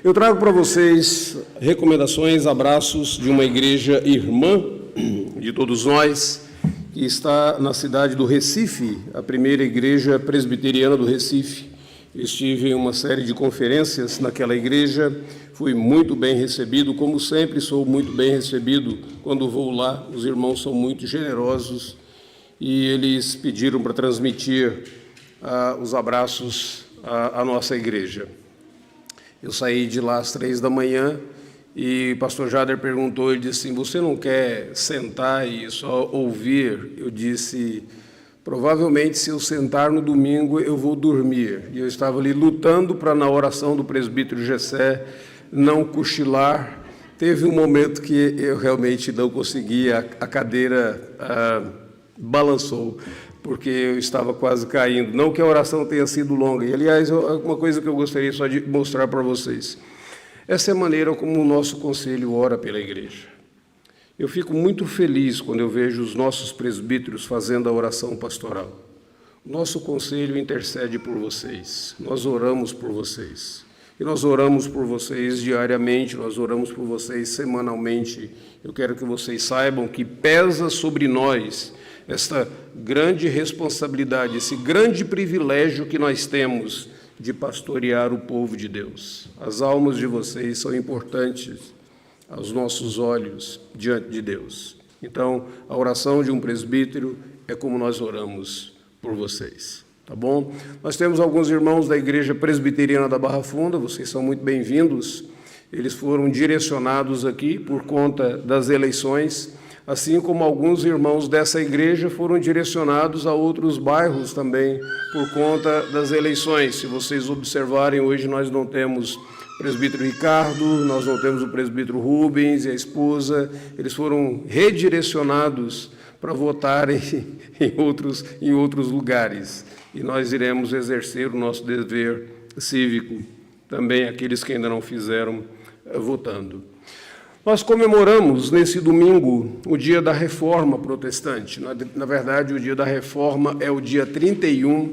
Eu trago para vocês recomendações, abraços de uma igreja irmã de todos nós, que está na cidade do Recife, a primeira igreja presbiteriana do Recife. Estive em uma série de conferências naquela igreja, fui muito bem recebido, como sempre sou muito bem recebido quando vou lá. Os irmãos são muito generosos e eles pediram para transmitir os abraços à nossa igreja. Eu saí de lá às 3 da manhã e o pastor Jader perguntou, ele disse assim, você não quer sentar e só ouvir? Eu disse, provavelmente se eu sentar no domingo eu vou dormir. E eu estava ali lutando para na oração do presbítero Gessé não cochilar. Teve um momento que eu realmente não conseguia, a cadeira balançou, porque eu estava quase caindo. Não que a oração tenha sido longa. E, aliás, uma coisa que eu gostaria só de mostrar para vocês. Essa é a maneira como o nosso conselho ora pela igreja. Eu fico muito feliz quando eu vejo os nossos presbíteros fazendo a oração pastoral. Nosso conselho intercede por vocês. Nós oramos por vocês. E nós oramos por vocês diariamente, nós oramos por vocês semanalmente. Eu quero que vocês saibam que pesa sobre nós esta grande responsabilidade, esse grande privilégio que nós temos de pastorear o povo de Deus. As almas de vocês são importantes aos nossos olhos diante de Deus. Então, a oração de um presbítero é como nós oramos por vocês, tá bom? Nós temos alguns irmãos da Igreja Presbiteriana da Barra Funda, vocês são muito bem-vindos. Eles foram direcionados aqui por conta das eleições, assim como alguns irmãos dessa igreja foram direcionados a outros bairros também por conta das eleições. Se vocês observarem, hoje nós não temos o presbítero Ricardo, nós não temos o presbítero Rubens e a esposa, eles foram redirecionados para votarem em outros lugares. E nós iremos exercer o nosso dever cívico, também aqueles que ainda não fizeram, votando. Nós comemoramos nesse domingo o dia da Reforma Protestante. Na verdade, o dia da Reforma é o dia 31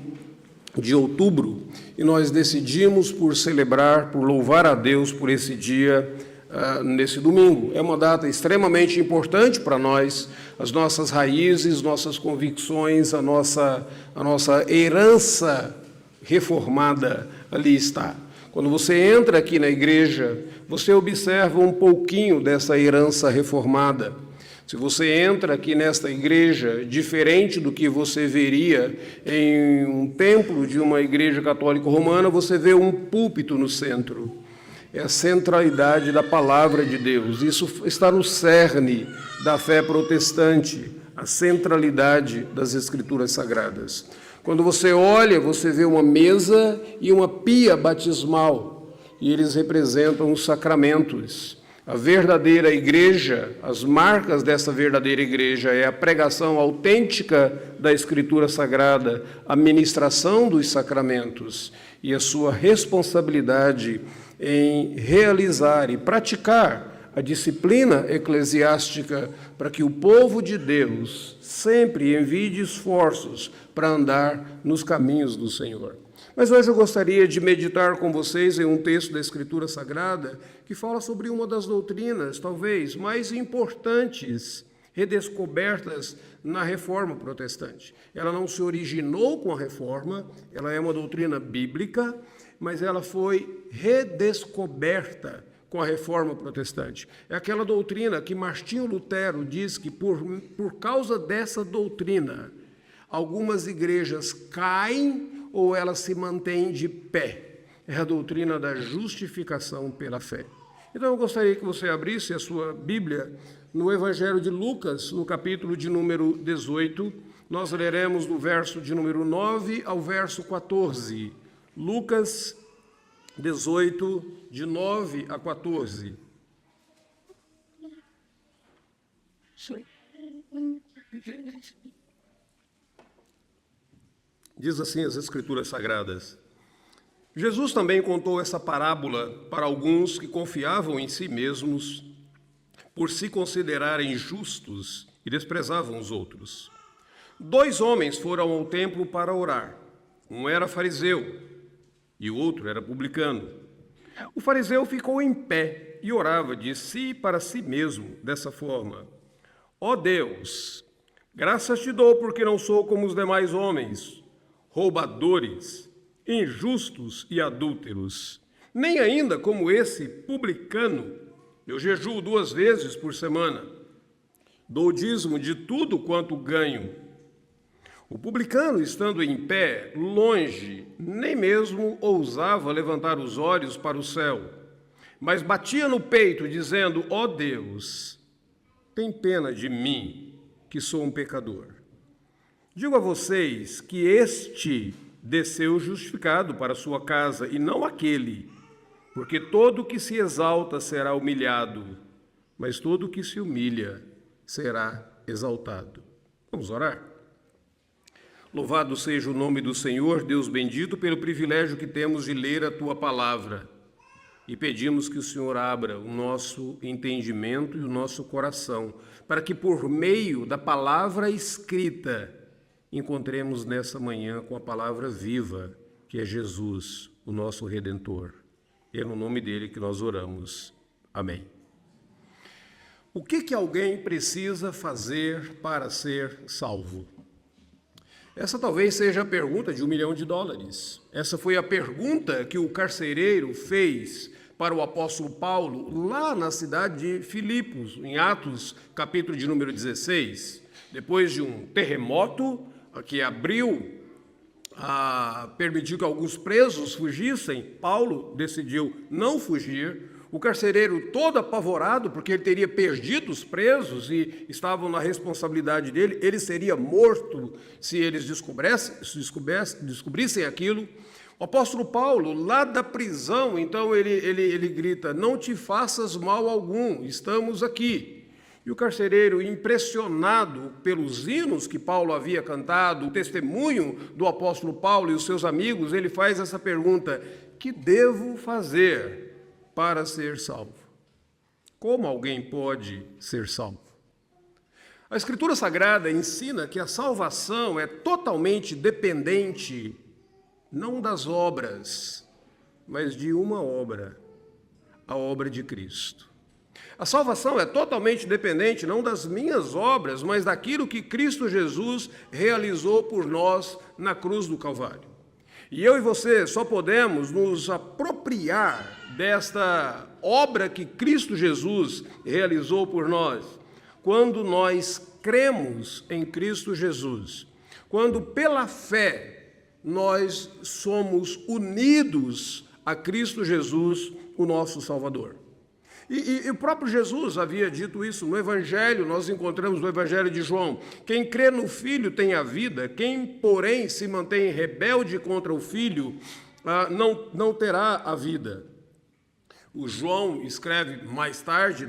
de outubro, e nós decidimos por celebrar, por louvar a Deus por esse dia, nesse domingo. É uma data extremamente importante para nós, as nossas raízes, nossas convicções, a nossa herança reformada ali está. Quando você entra aqui na igreja, você observa um pouquinho dessa herança reformada. Se você entra aqui nesta igreja, diferente do que você veria em um templo de uma igreja católica romana, você vê um púlpito no centro. É a centralidade da palavra de Deus. Isso está no cerne da fé protestante, a centralidade das Escrituras Sagradas. Quando você olha, você vê uma mesa e uma pia batismal, e eles representam os sacramentos. A verdadeira igreja, as marcas dessa verdadeira igreja é a pregação autêntica da Escritura Sagrada, a ministração dos sacramentos e a sua responsabilidade em realizar e praticar a disciplina eclesiástica para que o povo de Deus sempre envie esforços para andar nos caminhos do Senhor. Mas hoje eu gostaria de meditar com vocês em um texto da Escritura Sagrada que fala sobre uma das doutrinas, talvez, mais importantes, redescobertas na Reforma Protestante. Ela não se originou com a Reforma, ela é uma doutrina bíblica, mas ela foi redescoberta com a Reforma Protestante. É aquela doutrina que Martinho Lutero diz que por causa dessa doutrina, algumas igrejas caem ou elas se mantêm de pé. É a doutrina da justificação pela fé. Então eu gostaria que você abrisse a sua Bíblia no Evangelho de Lucas, no capítulo de número 18. Nós leremos do verso de número 9 ao verso 14. Lucas 18, de 9 a 14. Diz assim as Escrituras Sagradas. Jesus também contou essa parábola para alguns que confiavam em si mesmos por se considerarem justos e desprezavam os outros. 2 homens foram ao templo para orar. Um era fariseu e o outro era publicano. O fariseu ficou em pé e orava de si para si mesmo, dessa forma: Ó Deus, graças te dou porque não sou como os demais homens, roubadores, injustos e adúlteros, nem ainda como esse publicano. Eu jejuo 2 vezes por semana, dou dízimo de tudo quanto ganho. O publicano, estando em pé, longe, nem mesmo ousava levantar os olhos para o céu, mas batia no peito, dizendo: Ó Deus, tem pena de mim, que sou um pecador. Digo a vocês que este desceu justificado para sua casa, e não aquele, porque todo que se exalta será humilhado, mas todo que se humilha será exaltado. Vamos orar? Louvado seja o nome do Senhor, Deus bendito, pelo privilégio que temos de ler a Tua palavra. E pedimos que o Senhor abra o nosso entendimento e o nosso coração, para que por meio da palavra escrita, encontremos nessa manhã com a palavra viva, que é Jesus, o nosso Redentor. E é no nome dele que nós oramos. Amém. O que alguém precisa fazer para ser salvo? Essa talvez seja a pergunta de $1 milhão. Essa foi a pergunta que o carcereiro fez para o apóstolo Paulo lá na cidade de Filipos, em Atos, capítulo de número 16. Depois de um terremoto que permitiu que alguns presos fugissem, Paulo decidiu não fugir. O carcereiro, todo apavorado, porque ele teria perdido os presos e estavam na responsabilidade dele, ele seria morto se eles descobrissem aquilo. O apóstolo Paulo, lá da prisão, então ele grita: não te faças mal algum, estamos aqui. E o carcereiro, impressionado pelos hinos que Paulo havia cantado, o testemunho do apóstolo Paulo e os seus amigos, ele faz essa pergunta: que devo fazer para ser salvo? Como alguém pode ser salvo? A Escritura Sagrada ensina que a salvação é totalmente dependente, não das obras, mas de uma obra, a obra de Cristo. A salvação é totalmente dependente, não das minhas obras, mas daquilo que Cristo Jesus realizou por nós na cruz do Calvário. E eu e você só podemos nos apropriar desta obra que Cristo Jesus realizou por nós quando nós cremos em Cristo Jesus, quando pela fé nós somos unidos a Cristo Jesus, o nosso Salvador. E o próprio Jesus havia dito isso no Evangelho, nós encontramos no Evangelho de João: quem crê no Filho tem a vida, quem, porém, se mantém rebelde contra o Filho, não terá a vida. O João escreve mais tarde,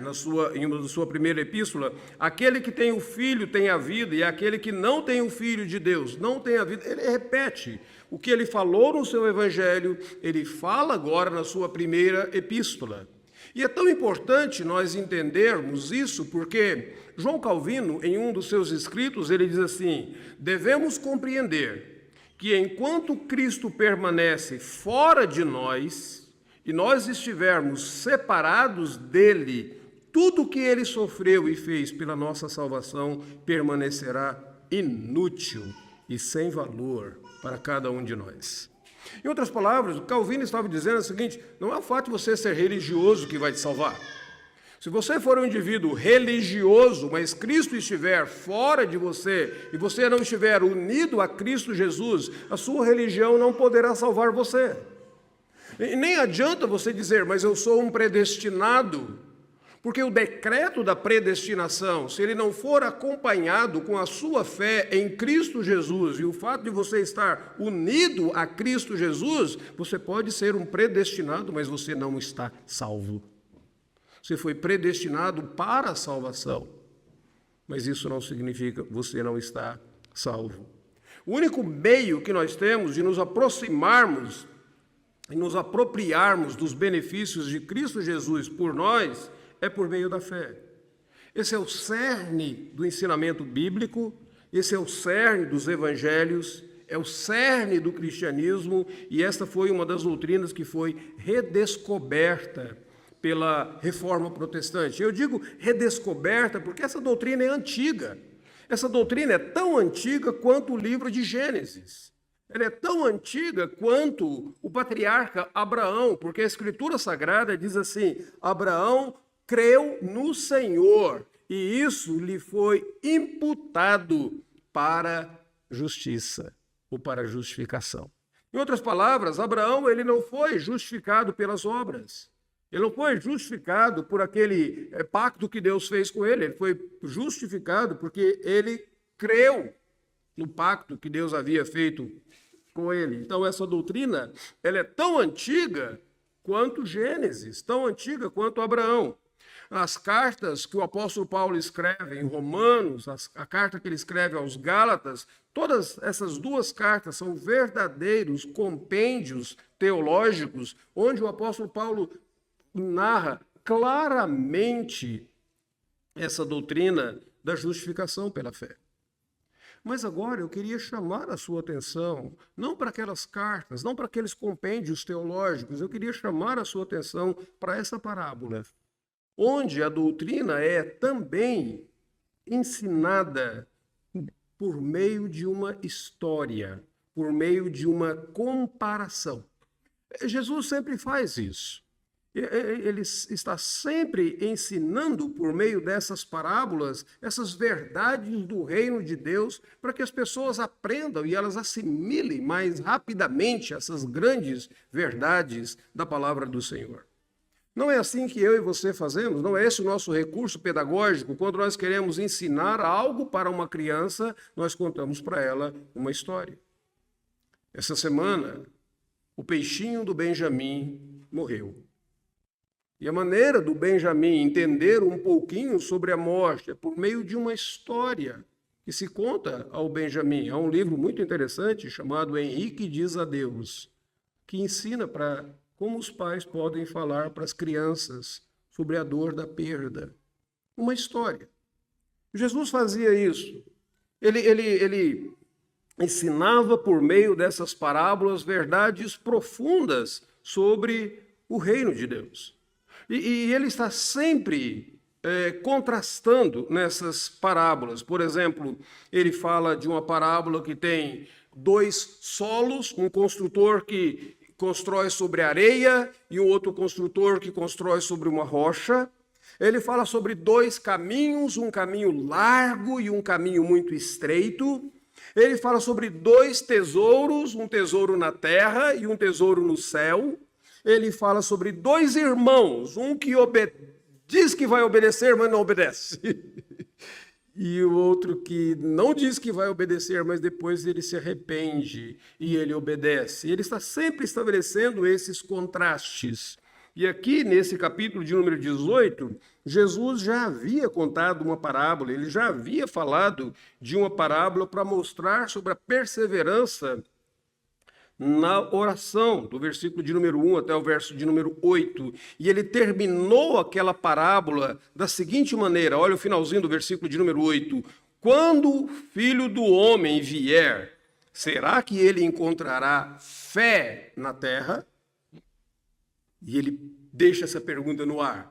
em uma da sua primeira epístola: aquele que tem o Filho tem a vida, e aquele que não tem o Filho de Deus não tem a vida. Ele repete o que ele falou no seu Evangelho, ele fala agora na sua primeira epístola. E é tão importante nós entendermos isso, porque João Calvino, em um dos seus escritos, ele diz assim: devemos compreender que enquanto Cristo permanece fora de nós, e nós estivermos separados dele, tudo o que ele sofreu e fez pela nossa salvação permanecerá inútil e sem valor para cada um de nós. Em outras palavras, o Calvino estava dizendo o seguinte: não é o fato de você ser religioso que vai te salvar. Se você for um indivíduo religioso, mas Cristo estiver fora de você e você não estiver unido a Cristo Jesus, a sua religião não poderá salvar você. E nem adianta você dizer: mas eu sou um predestinado, porque o decreto da predestinação, se ele não for acompanhado com a sua fé em Cristo Jesus e o fato de você estar unido a Cristo Jesus, você pode ser um predestinado, mas você não está salvo. Você foi predestinado para a salvação, mas isso não significa que você não está salvo. O único meio que nós temos de nos aproximarmos e nos apropriarmos dos benefícios de Cristo Jesus por nós é por meio da fé. Esse é o cerne do ensinamento bíblico, esse é o cerne dos evangelhos, é o cerne do cristianismo, e esta foi uma das doutrinas que foi redescoberta pela Reforma Protestante. Eu digo redescoberta porque essa doutrina é antiga. Essa doutrina é tão antiga quanto o livro de Gênesis. Ela é tão antiga quanto o patriarca Abraão, porque a Escritura Sagrada diz assim: Abraão creu no Senhor, e isso lhe foi imputado para justiça, ou para justificação. Em outras palavras, Abraão ele não foi justificado pelas obras. Ele não foi justificado por aquele pacto que Deus fez com ele. Ele foi justificado porque ele creu no pacto que Deus havia feito com ele. Então, essa doutrina ela é tão antiga quanto Gênesis, tão antiga quanto Abraão. As cartas que o apóstolo Paulo escreve em Romanos, a carta que ele escreve aos Gálatas, todas essas duas cartas são verdadeiros compêndios teológicos, onde o apóstolo Paulo narra claramente essa doutrina da justificação pela fé. Mas agora eu queria chamar a sua atenção, não para aquelas cartas, não para aqueles compêndios teológicos, eu queria chamar a sua atenção para essa parábola, onde a doutrina é também ensinada por meio de uma história, por meio de uma comparação. Jesus sempre faz isso. Ele está sempre ensinando por meio dessas parábolas essas verdades do reino de Deus para que as pessoas aprendam e elas assimilem mais rapidamente essas grandes verdades da palavra do Senhor. Não é assim que eu e você fazemos, não é esse o nosso recurso pedagógico. Quando nós queremos ensinar algo para uma criança, nós contamos para ela uma história. Essa semana, o peixinho do Benjamim morreu. E a maneira do Benjamim entender um pouquinho sobre a morte é por meio de uma história que se conta ao Benjamim. Há um livro muito interessante chamado Henrique Diz Adeus, que ensina para como os pais podem falar para as crianças sobre a dor da perda. Uma história. Jesus fazia isso. Ele ensinava por meio dessas parábolas verdades profundas sobre o reino de Deus. E ele está sempre contrastando nessas parábolas. Por exemplo, ele fala de uma parábola que tem dois solos, um construtor que constrói sobre areia e um outro construtor que constrói sobre uma rocha. Ele fala sobre dois caminhos, um caminho largo e um caminho muito estreito. Ele fala sobre dois tesouros, um tesouro na terra e um tesouro no céu. Ele fala sobre dois irmãos, um que diz que vai obedecer, mas não obedece. E o outro que não diz que vai obedecer, mas depois ele se arrepende e ele obedece. Ele está sempre estabelecendo esses contrastes. E aqui, nesse capítulo de número 18, Jesus já havia contado uma parábola, ele já havia falado de uma parábola para mostrar sobre a perseverança na oração, do versículo de número 1 até o verso de número 8. E ele terminou aquela parábola da seguinte maneira, olha o finalzinho do versículo de número 8. Quando o Filho do Homem vier, será que ele encontrará fé na terra? E ele deixa essa pergunta no ar.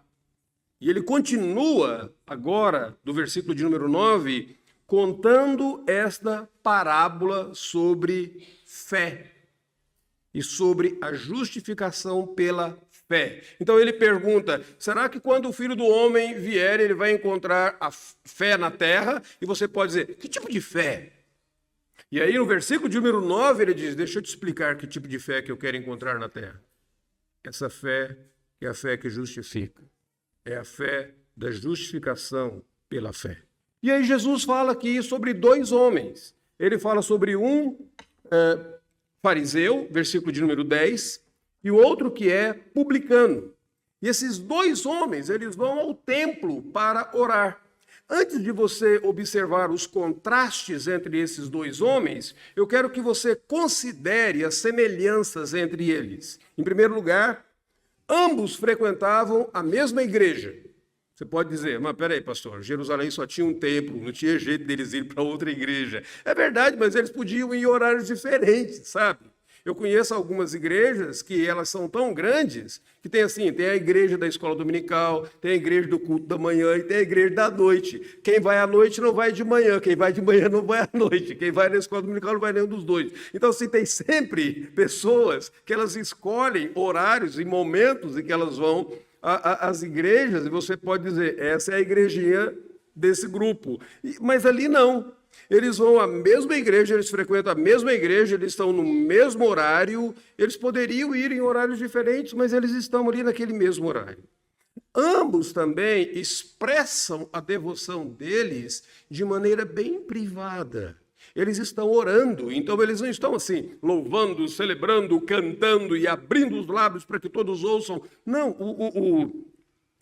E ele continua agora, do versículo de número 9, contando esta parábola sobre fé e sobre a justificação pela fé. Então ele pergunta, será que quando o Filho do Homem vier, ele vai encontrar a fé na terra? E você pode dizer, que tipo de fé? E aí no versículo de número 9 ele diz, deixa eu te explicar que tipo de fé que eu quero encontrar na terra. Essa fé é a fé que justifica. É a fé da justificação pela fé. E aí Jesus fala aqui sobre dois homens. Ele fala sobre um fariseu, versículo de número 10, e o outro que é publicano. E esses dois homens, eles vão ao templo para orar. Antes de você observar os contrastes entre esses dois homens, eu quero que você considere as semelhanças entre eles. Em primeiro lugar, ambos frequentavam a mesma igreja. Você pode dizer, mas peraí, pastor, Jerusalém só tinha um templo, não tinha jeito deles ir para outra igreja. É verdade, mas eles podiam ir em horários diferentes, sabe? Eu conheço algumas igrejas que elas são tão grandes que tem assim, tem a igreja da escola dominical, tem a igreja do culto da manhã e tem a igreja da noite. Quem vai à noite não vai de manhã, quem vai de manhã não vai à noite, quem vai na escola dominical não vai nenhum dos dois. Então, assim, tem sempre pessoas que elas escolhem horários e momentos em que elas vão às igrejas, e você pode dizer, essa é a igrejinha desse grupo. Mas ali não. Eles vão à mesma igreja, eles frequentam a mesma igreja, eles estão no mesmo horário, eles poderiam ir em horários diferentes, mas eles estão ali naquele mesmo horário. Ambos também expressam a devoção deles de maneira bem privada. Eles estão orando, então eles não estão assim, louvando, celebrando, cantando e abrindo os lábios para que todos ouçam. Não,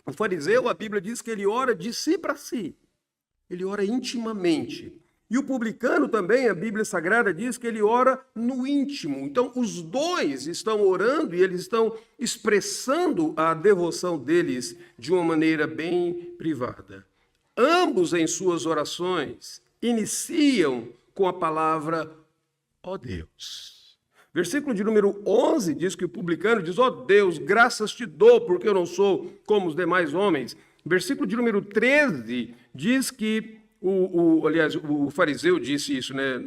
o fariseu, a Bíblia diz que ele ora de si para si. Ele ora intimamente. E o publicano também, a Bíblia Sagrada diz que ele ora no íntimo. Então, os dois estão orando e eles estão expressando a devoção deles de uma maneira bem privada. Ambos, em suas orações, iniciam com a palavra, ó Deus. Versículo de número 11 diz que o publicano diz, ó Deus, graças te dou, porque eu não sou como os demais homens. Versículo de número 13 diz que, aliás, o fariseu disse isso, né,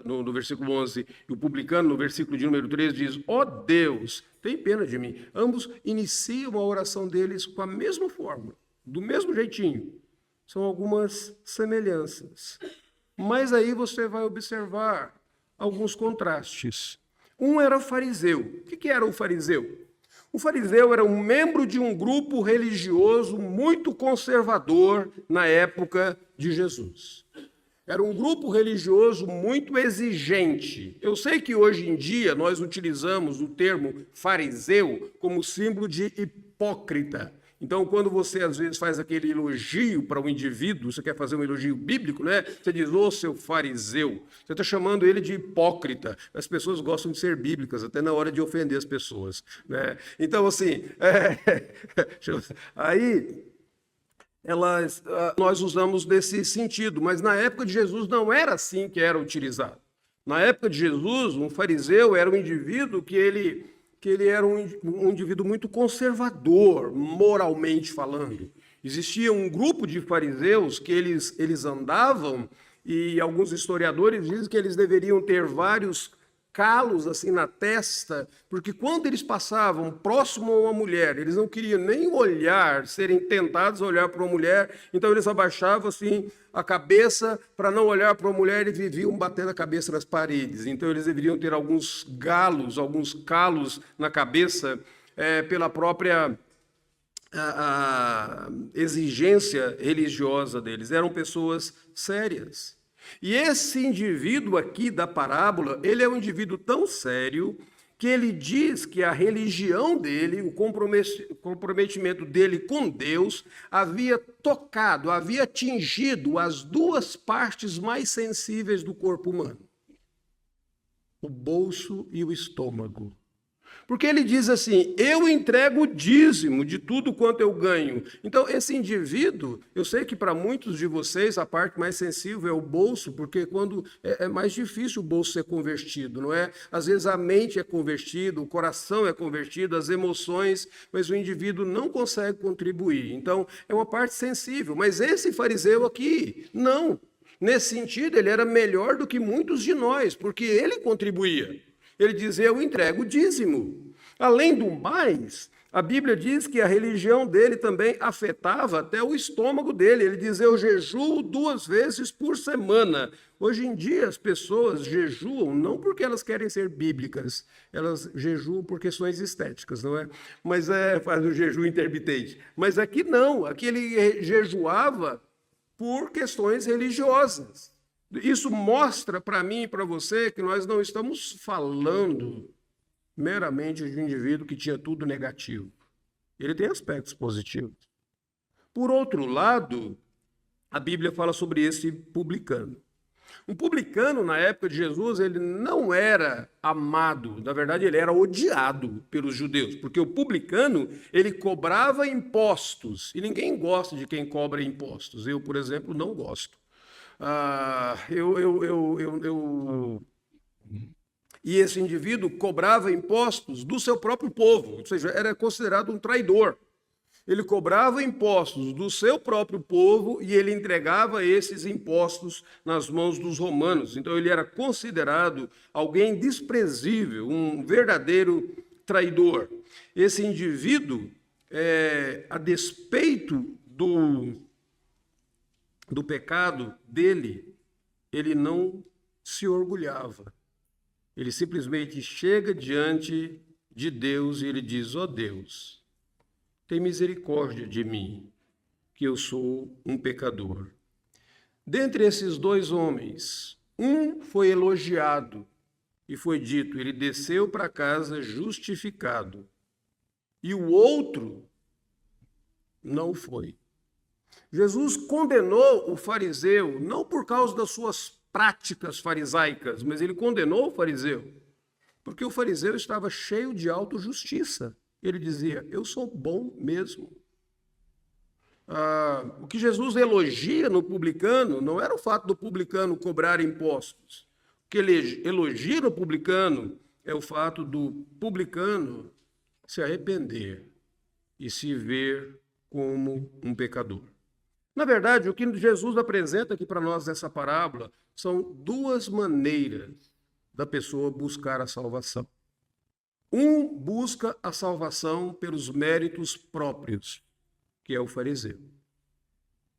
no versículo 11, e o publicano, no versículo de número 13, diz, ó Deus, tem pena de mim. Ambos iniciam a oração deles com a mesma forma, do mesmo jeitinho. São algumas semelhanças. Mas aí você vai observar alguns contrastes. Um era fariseu. O que era o fariseu? O fariseu era um membro de um grupo religioso muito conservador na época de Jesus. Era um grupo religioso muito exigente. Eu sei que hoje em dia nós utilizamos o termo fariseu como símbolo de hipócrita. Então, quando você às vezes faz aquele elogio para um indivíduo, você quer fazer um elogio bíblico, né? Você diz, ô seu fariseu. Você está chamando ele de hipócrita. As pessoas gostam de ser bíblicas, até na hora de ofender as pessoas, né? Então, assim, aí nós usamos desse sentido, mas na época de Jesus não era assim que era utilizado. Na época de Jesus, um fariseu era um indivíduo que ele era um indivíduo muito conservador, moralmente falando. Existia um grupo de fariseus que eles andavam, e alguns historiadores dizem que eles deveriam ter vários calos assim na testa, porque quando eles passavam próximo a uma mulher, eles não queriam nem olhar, serem tentados a olhar para uma mulher, então eles abaixavam assim a cabeça para não olhar para uma mulher e viviam batendo a cabeça nas paredes. Então eles deveriam ter alguns calos na cabeça pela própria a exigência religiosa deles. Eram pessoas sérias. E esse indivíduo aqui da parábola, ele é um indivíduo tão sério que ele diz que a religião dele, o comprometimento dele com Deus, havia tocado, havia atingido as duas partes mais sensíveis do corpo humano: o bolso e o estômago. Porque ele diz assim, eu entrego o dízimo de tudo quanto eu ganho. Então, esse indivíduo, eu sei que para muitos de vocês a parte mais sensível é o bolso, porque quando é mais difícil o bolso ser convertido, não é? Às vezes a mente é convertida, o coração é convertido, as emoções, mas o indivíduo não consegue contribuir. Então, é uma parte sensível. Mas esse fariseu aqui, não. Nesse sentido, ele era melhor do que muitos de nós, porque ele contribuía. Ele dizia, eu entrego o dízimo. Além do mais, a Bíblia diz que a religião dele também afetava até o estômago dele. Ele diz, eu jejuo 2 vezes por semana. Hoje em dia as pessoas jejuam não porque elas querem ser bíblicas, elas jejuam por questões estéticas, não é? Mas faz o jejum intermitente. Mas aqui não, aqui ele jejuava por questões religiosas. Isso mostra para mim e para você que nós não estamos falando meramente de um indivíduo que tinha tudo negativo. Ele tem aspectos positivos. Por outro lado, a Bíblia fala sobre esse publicano. Um publicano, na época de Jesus, ele não era amado, na verdade, ele era odiado pelos judeus, porque o publicano, ele cobrava impostos, e ninguém gosta de quem cobra impostos. Eu, por exemplo, não gosto. E esse indivíduo cobrava impostos do seu próprio povo, ou seja, era considerado um traidor. Ele cobrava impostos do seu próprio povo e ele entregava esses impostos nas mãos dos romanos. Então ele era considerado alguém desprezível, um verdadeiro traidor. Esse indivíduo, a despeito do pecado dele, ele não se orgulhava. Ele simplesmente chega diante de Deus e ele diz: ó Deus, tem misericórdia de mim, que eu sou um pecador. Dentre esses dois homens, um foi elogiado e foi dito, ele desceu para casa justificado. E o outro não foi. Jesus condenou o fariseu, não por causa das suas práticas farisaicas, mas ele condenou o fariseu, porque o fariseu estava cheio de autojustiça. Ele dizia: eu sou bom mesmo. O que Jesus elogia no publicano não era o fato do publicano cobrar impostos. O que ele elogia no publicano é o fato do publicano se arrepender e se ver como um pecador. Na verdade, o que Jesus apresenta aqui para nós nessa parábola são duas maneiras da pessoa buscar a salvação. Um busca a salvação pelos méritos próprios, que é o fariseu.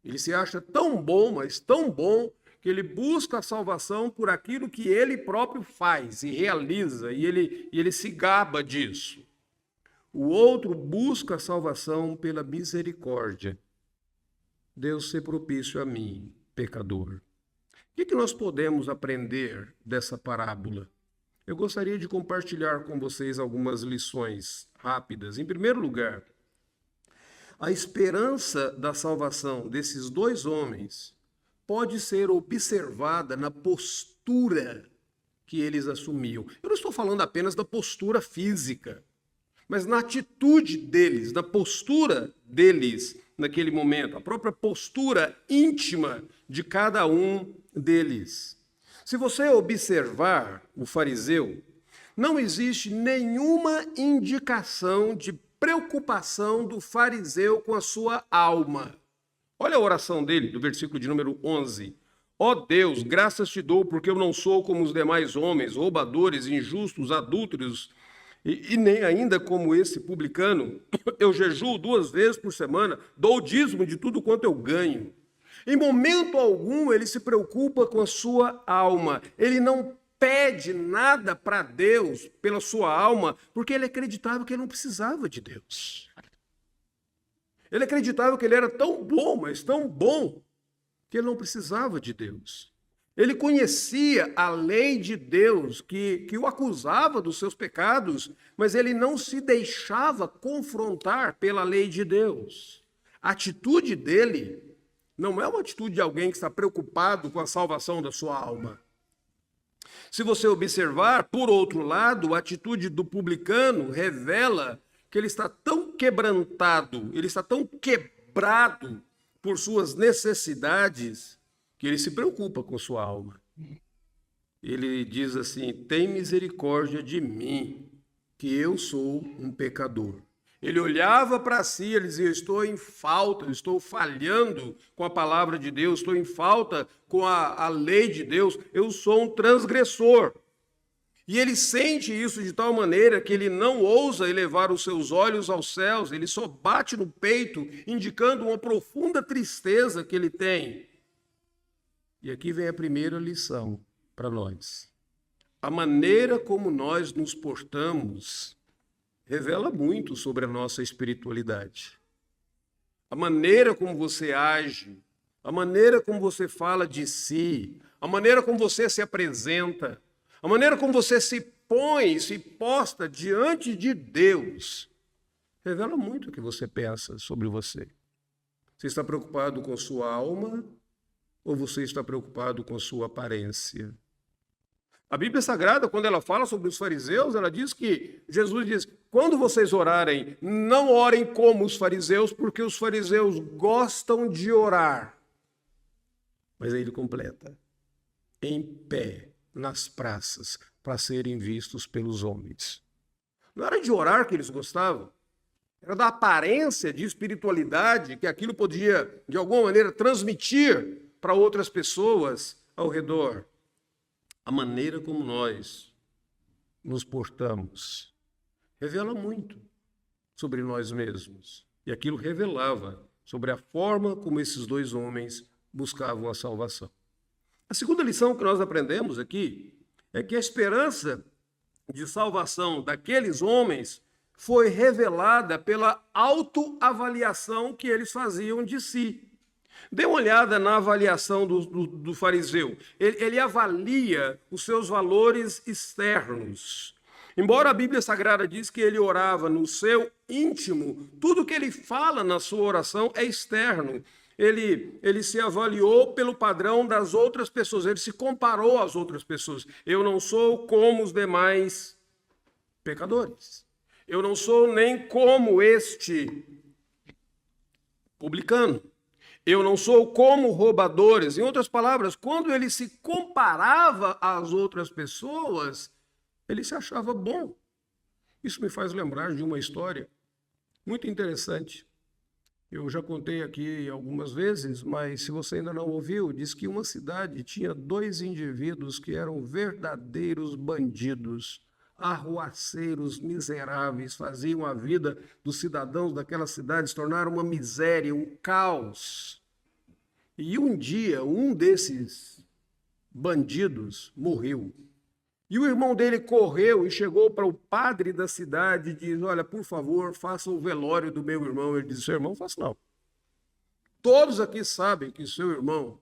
Ele se acha tão bom, mas tão bom, que ele busca a salvação por aquilo que ele próprio faz e realiza, e ele se gaba disso. O outro busca a salvação pela misericórdia. Deus ser propício a mim, pecador. O que nós podemos aprender dessa parábola? Eu gostaria de compartilhar com vocês algumas lições rápidas. Em primeiro lugar, a esperança da salvação desses dois homens pode ser observada na postura que eles assumiam. Eu não estou falando apenas da postura física, mas na atitude deles, na postura deles naquele momento, a própria postura íntima de cada um deles. Se você observar o fariseu, não existe nenhuma indicação de preocupação do fariseu com a sua alma. Olha a oração dele, do versículo de número 11. Ó Deus, graças te dou, porque eu não sou como os demais homens, roubadores, injustos, adúlteros, e nem ainda como esse publicano. Eu jejuo 2 vezes por semana, dou o dízimo de tudo quanto eu ganho. Em momento algum ele se preocupa com a sua alma. Ele não pede nada para Deus pela sua alma, porque ele acreditava que ele não precisava de Deus. Ele acreditava que ele era tão bom, mas tão bom, que ele não precisava de Deus. Ele conhecia a lei de Deus, que o acusava dos seus pecados, mas ele não se deixava confrontar pela lei de Deus. A atitude dele não é uma atitude de alguém que está preocupado com a salvação da sua alma. Se você observar, por outro lado, a atitude do publicano revela que ele está tão quebrantado, ele está tão quebrado por suas necessidades, que ele se preocupa com sua alma. Ele diz assim: tem misericórdia de mim, que eu sou um pecador. Ele olhava para si, ele dizia: estou em falta, estou falhando com a palavra de Deus, estou em falta com a lei de Deus, eu sou um transgressor. E ele sente isso de tal maneira que ele não ousa elevar os seus olhos aos céus, ele só bate no peito, indicando uma profunda tristeza que ele tem. E aqui vem a primeira lição para nós. A maneira como nós nos portamos revela muito sobre a nossa espiritualidade. A maneira como você age, a maneira como você fala de si, a maneira como você se apresenta, a maneira como você se põe, se posta diante de Deus, revela muito o que você pensa sobre você. Você está preocupado com sua alma ou você está preocupado com a sua aparência? A Bíblia Sagrada, quando ela fala sobre os fariseus, ela diz que, Jesus diz, quando vocês orarem, não orem como os fariseus, porque os fariseus gostam de orar. Mas aí ele completa, em pé, nas praças, para serem vistos pelos homens. Não era de orar que eles gostavam, era da aparência de espiritualidade que aquilo podia, de alguma maneira, transmitir para outras pessoas ao redor. A maneira como nós nos portamos revela muito sobre nós mesmos. E aquilo revelava sobre a forma como esses dois homens buscavam a salvação. A segunda lição que nós aprendemos aqui é que a esperança de salvação daqueles homens foi revelada pela autoavaliação que eles faziam de si. Dê uma olhada na avaliação do fariseu. Ele avalia os seus valores externos. Embora a Bíblia Sagrada diz que ele orava no seu íntimo, tudo que ele fala na sua oração é externo. Ele se avaliou pelo padrão das outras pessoas, ele se comparou às outras pessoas. Eu não sou como os demais pecadores. Eu não sou nem como este publicano. Eu não sou como roubadores. Em outras palavras, quando ele se comparava às outras pessoas, ele se achava bom. Isso me faz lembrar de uma história muito interessante. Eu já contei aqui algumas vezes, mas se você ainda não ouviu, diz que uma cidade tinha dois indivíduos que eram verdadeiros bandidos, arruaceiros, miseráveis, faziam a vida dos cidadãos daquela cidade se tornar uma miséria, um caos. E um dia, um desses bandidos morreu. E o irmão dele correu e chegou para o padre da cidade e disse, olha, por favor, faça o velório do meu irmão. Ele disse, seu irmão, faça não. Todos aqui sabem que seu irmão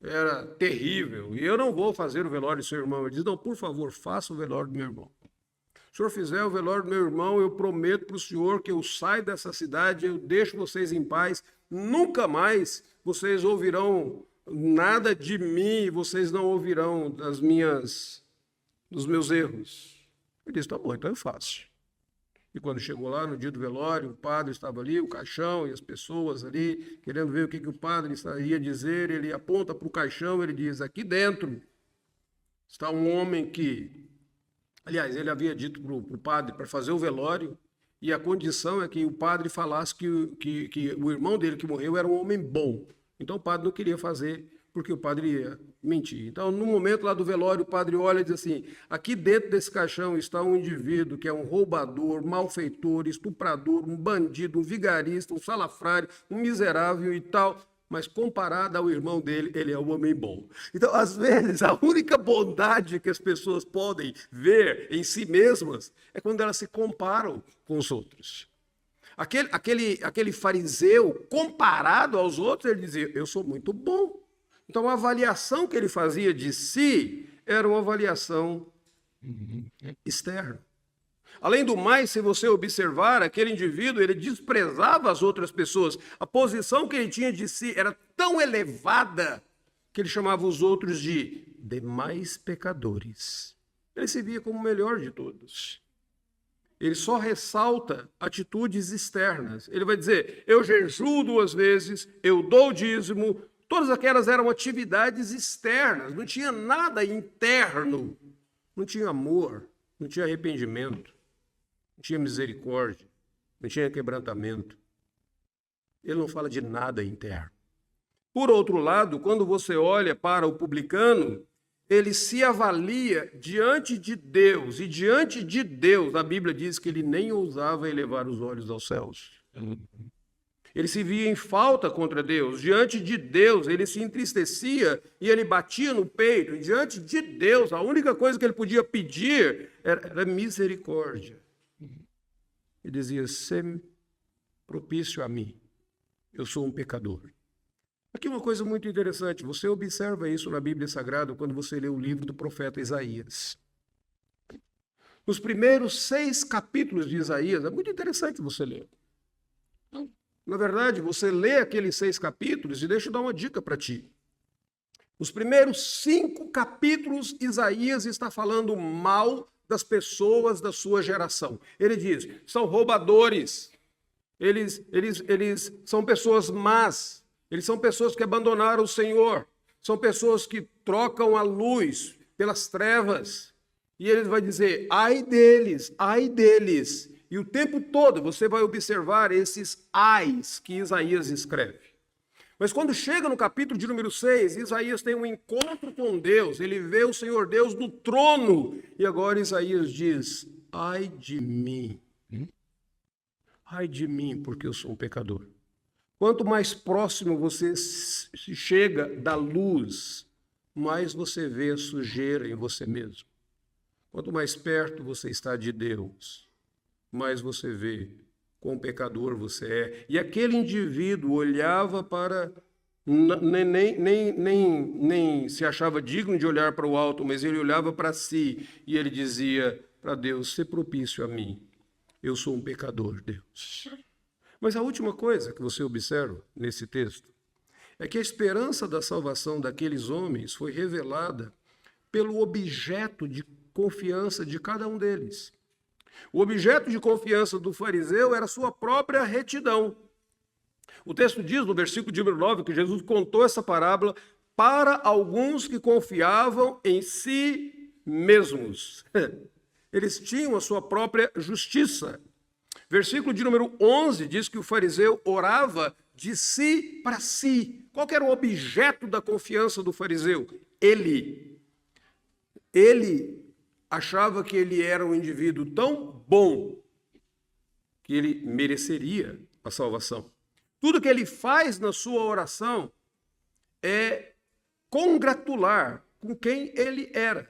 era terrível e eu não vou fazer o velório do seu irmão. Ele disse, não, por favor, faça o velório do meu irmão. Se o senhor fizer o velório do meu irmão, eu prometo para o senhor que eu saio dessa cidade, eu deixo vocês em paz, nunca mais vocês ouvirão nada de mim, vocês não ouvirão dos meus erros. Ele disse, tá bom, então eu faço. E quando chegou lá no dia do velório, o padre estava ali, o caixão e as pessoas ali, querendo ver o que o padre ia dizer, ele aponta para o caixão, ele diz, aqui dentro está um homem que, aliás, ele havia dito para o padre para fazer o velório, e a condição é que o padre falasse que o irmão dele que morreu era um homem bom. Então o padre não queria fazer, porque o padre ia mentir. Então, no momento lá do velório, o padre olha e diz assim, aqui dentro desse caixão está um indivíduo que é um roubador, malfeitor, estuprador, um bandido, um vigarista, um salafrário, um miserável e tal, mas comparado ao irmão dele, ele é um homem bom. Então, às vezes, a única bondade que as pessoas podem ver em si mesmas é quando elas se comparam com os outros. Aquele fariseu, comparado aos outros, ele dizia, eu sou muito bom. Então, a avaliação que ele fazia de si era uma avaliação externa. Além do mais, se você observar, aquele indivíduo, ele desprezava as outras pessoas. A posição que ele tinha de si era tão elevada que ele chamava os outros de demais pecadores. Ele se via como o melhor de todos. Ele só ressalta atitudes externas. Ele vai dizer, eu jejuo 2 vezes, eu dou dízimo. Todas aquelas eram atividades externas, não tinha nada interno. Não tinha amor, não tinha arrependimento, não tinha misericórdia, não tinha quebrantamento. Ele não fala de nada interno. Por outro lado, quando você olha para o publicano, ele se avalia diante de Deus. E diante de Deus, a Bíblia diz que ele nem ousava elevar os olhos aos céus. Ele se via em falta contra Deus. Diante de Deus, ele se entristecia e ele batia no peito. E diante de Deus, a única coisa que ele podia pedir era misericórdia. Ele dizia, sê propício a mim. Eu sou um pecador. Aqui uma coisa muito interessante. Você observa isso na Bíblia Sagrada quando você lê o livro do profeta Isaías. Nos primeiros 6 capítulos de Isaías, é muito interessante você ler. Na verdade, você lê aqueles 6 capítulos e deixa eu dar uma dica para ti. Os primeiros 5 capítulos, Isaías está falando mal das pessoas da sua geração. Ele diz, são roubadores, eles são pessoas más, eles são pessoas que abandonaram o Senhor, são pessoas que trocam a luz pelas trevas. E ele vai dizer, ai deles, ai deles. E o tempo todo você vai observar esses ais que Isaías escreve. Mas quando chega no capítulo de número 6, Isaías tem um encontro com Deus, ele vê o Senhor Deus no trono, e agora Isaías diz, ai de mim, porque eu sou um pecador. Quanto mais próximo você se chega da luz, mais você vê a sujeira em você mesmo. Quanto mais perto você está de Deus, mais você vê quão pecador você é. E aquele indivíduo olhava para... Nem se achava digno de olhar para o alto, mas ele olhava para si e ele dizia para Deus, sê propício a mim. Eu sou um pecador, Deus. Mas a última coisa que você observa nesse texto é que a esperança da salvação daqueles homens foi revelada pelo objeto de confiança de cada um deles. O objeto de confiança do fariseu era a sua própria retidão. O texto diz, no versículo de número 9, que Jesus contou essa parábola para alguns que confiavam em si mesmos. Eles tinham a sua própria justiça. Versículo de número 11 diz que o fariseu orava de si para si. Qual que era o objeto da confiança do fariseu? Ele achava que ele era um indivíduo tão bom que ele mereceria a salvação. Tudo que ele faz na sua oração é congratular com quem ele era.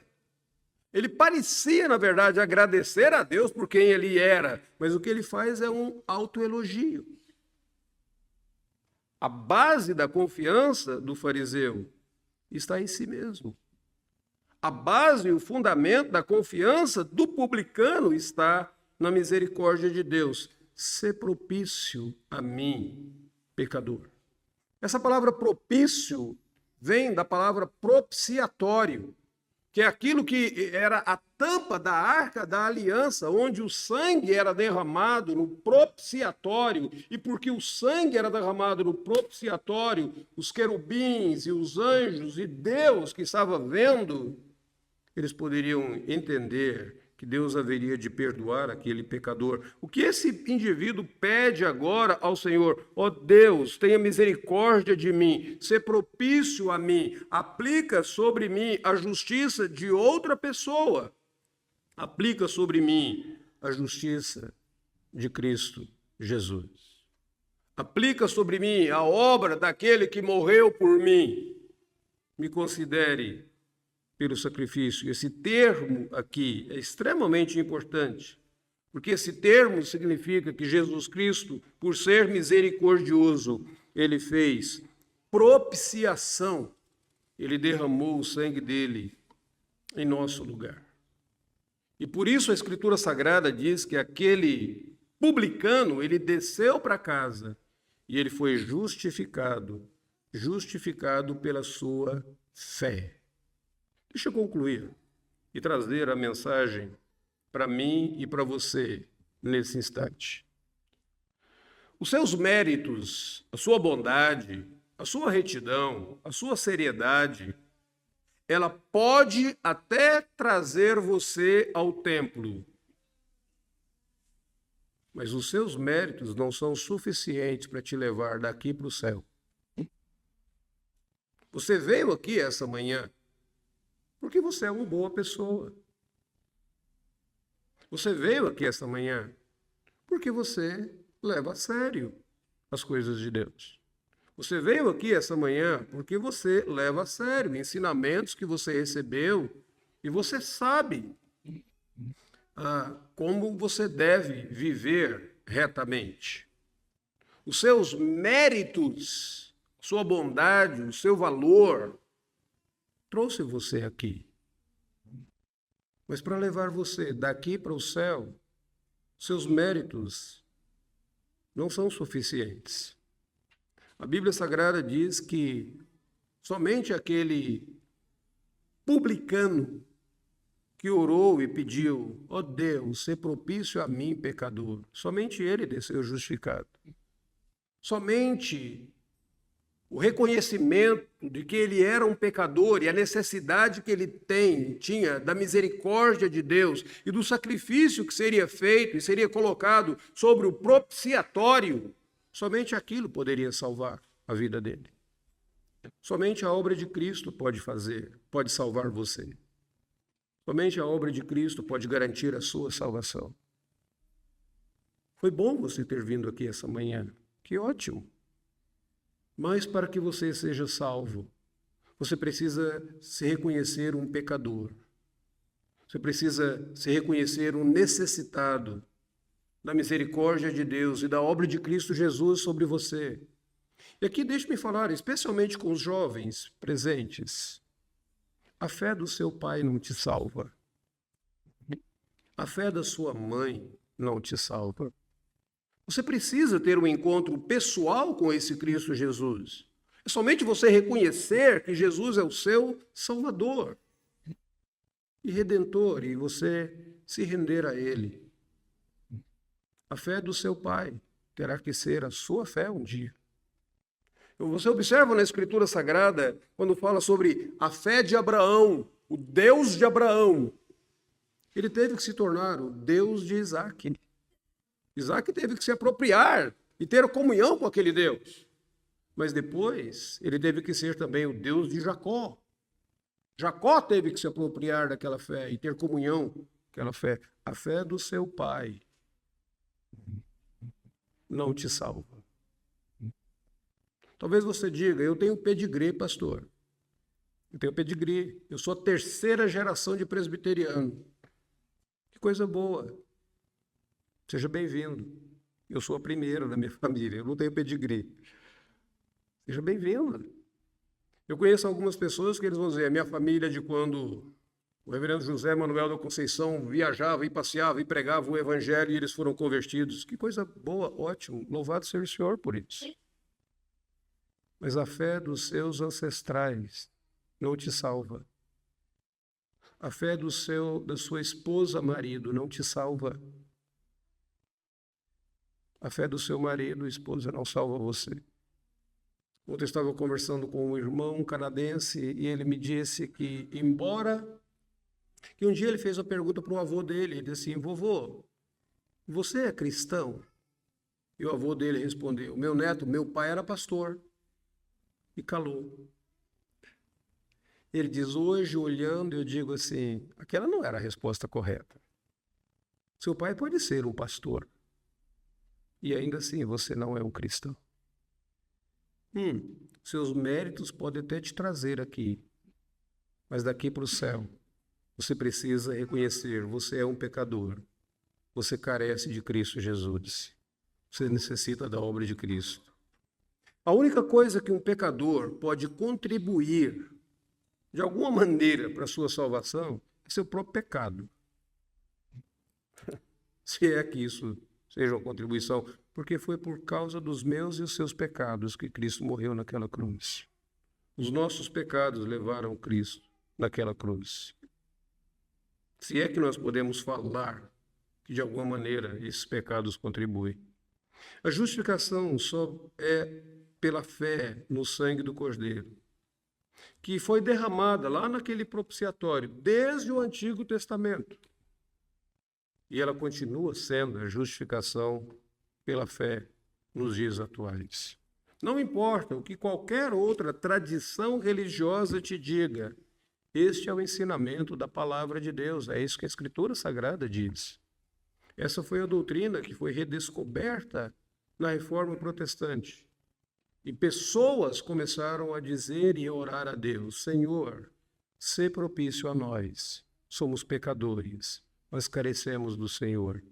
Ele parecia, na verdade, agradecer a Deus por quem ele era, mas o que ele faz é um autoelogio. A base da confiança do fariseu está em si mesmo. A base e o fundamento da confiança do publicano está na misericórdia de Deus. Sê propício a mim, pecador. Essa palavra propício vem da palavra propiciatório, que é aquilo que era a tampa da arca da aliança, onde o sangue era derramado no propiciatório, e porque o sangue era derramado no propiciatório, os querubins e os anjos e Deus que estava vendo, eles poderiam entender que Deus haveria de perdoar aquele pecador. O que esse indivíduo pede agora ao Senhor? Ó Deus, tenha misericórdia de mim, sê propício a mim, aplica sobre mim a justiça de outra pessoa, aplica sobre mim a justiça de Cristo Jesus. Aplica sobre mim a obra daquele que morreu por mim. Me considere pelo sacrifício. Esse termo aqui é extremamente importante, porque esse termo significa que Jesus Cristo, por ser misericordioso, ele fez propiciação, ele derramou o sangue dele em nosso lugar. E por isso a Escritura Sagrada diz que aquele publicano, ele desceu para casa e ele foi justificado pela sua fé. Deixa eu concluir e trazer a mensagem para mim e para você nesse instante. Os seus méritos, a sua bondade, a sua retidão, a sua seriedade, ela pode até trazer você ao templo, mas os seus méritos não são suficientes para te levar daqui para o céu. Você veio aqui essa manhã porque você é uma boa pessoa. Você veio aqui esta manhã porque você leva a sério as coisas de Deus. Você veio aqui esta manhã porque você leva a sério ensinamentos que você recebeu e você sabe como você deve viver retamente. Os seus méritos, sua bondade, o seu valor trouxe você aqui. Mas para levar você daqui para o céu, seus méritos não são suficientes. A Bíblia Sagrada diz que somente aquele publicano que orou e pediu: ó Deus, sê propício a mim, pecador. Somente ele desceu justificado. Somente o reconhecimento de que ele era um pecador e a necessidade que ele tinha da misericórdia de Deus e do sacrifício que seria feito e seria colocado sobre o propiciatório, somente aquilo poderia salvar a vida dele. Somente a obra de Cristo pode salvar você. Somente a obra de Cristo pode garantir a sua salvação. Foi bom você ter vindo aqui essa manhã. Que ótimo! Mas para que você seja salvo, você precisa se reconhecer um pecador. Você precisa se reconhecer um necessitado da misericórdia de Deus e da obra de Cristo Jesus sobre você. E aqui deixe-me falar, especialmente com os jovens presentes. A fé do seu pai não te salva. A fé da sua mãe não te salva. Você precisa ter um encontro pessoal com esse Cristo Jesus. É somente você reconhecer que Jesus é o seu Salvador e Redentor, e você se render a Ele. A fé do seu pai terá que ser a sua fé um dia. Você observa na Escritura Sagrada, quando fala sobre a fé de Abraão, o Deus de Abraão, ele teve que se tornar o Deus de Isaac. Isaac teve que se apropriar e ter comunhão com aquele Deus. Mas depois, ele teve que ser também o Deus de Jacó. Jacó teve que se apropriar daquela fé e ter comunhão com aquela fé. A fé do seu pai não te salva. Talvez você diga: eu tenho pedigree, pastor. Eu tenho pedigree. Eu sou a terceira geração de presbiteriano. Que coisa boa. Seja bem-vindo. Eu sou a primeira da minha família. Eu não tenho pedigree. Seja bem-vindo. Eu conheço algumas pessoas que eles vão dizer: a minha família é de quando o reverendo José Manuel da Conceição viajava e passeava e pregava o evangelho e eles foram convertidos. Que coisa boa, ótimo. Louvado seja o Senhor por isso. Mas a fé dos seus ancestrais não te salva. A fé da sua esposa, marido, não te salva. A fé do seu marido, esposa, não salva você. Ontem eu estava conversando com um irmão canadense e ele me disse que, que um dia ele fez uma pergunta para o avô dele. Ele disse assim: vovô, você é cristão? E o avô dele respondeu: meu neto, meu pai era pastor. E calou. Ele diz: hoje, olhando, eu digo assim, aquela não era a resposta correta. Seu pai pode ser um pastor. E ainda assim você não é um cristão. Seus méritos podem até te trazer aqui. Mas daqui para o céu, você precisa reconhecer: você é um pecador. Você carece de Cristo Jesus. Você necessita da obra de Cristo. A única coisa que um pecador pode contribuir, de alguma maneira, para a sua salvação, é seu próprio pecado. Se é que isso seja uma contribuição, porque foi por causa dos meus e os seus pecados que Cristo morreu naquela cruz. Os nossos pecados levaram Cristo naquela cruz. Se é que nós podemos falar que, de alguma maneira, esses pecados contribuem. A justificação só é pela fé no sangue do Cordeiro, que foi derramada lá naquele propiciatório, desde o Antigo Testamento. E ela continua sendo a justificação pela fé nos dias atuais. Não importa o que qualquer outra tradição religiosa te diga, este é o ensinamento da palavra de Deus, é isso que a Escritura Sagrada diz. Essa foi a doutrina que foi redescoberta na Reforma Protestante. E pessoas começaram a dizer e a orar a Deus: Senhor, sê propício a nós. Somos pecadores, mas carecemos do Senhor.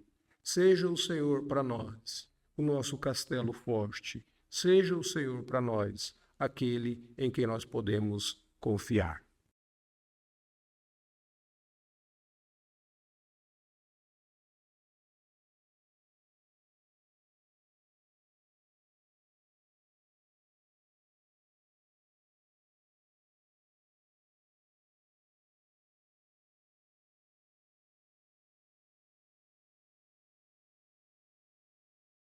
Seja o Senhor para nós o nosso castelo forte. Seja o Senhor para nós aquele em quem nós podemos confiar.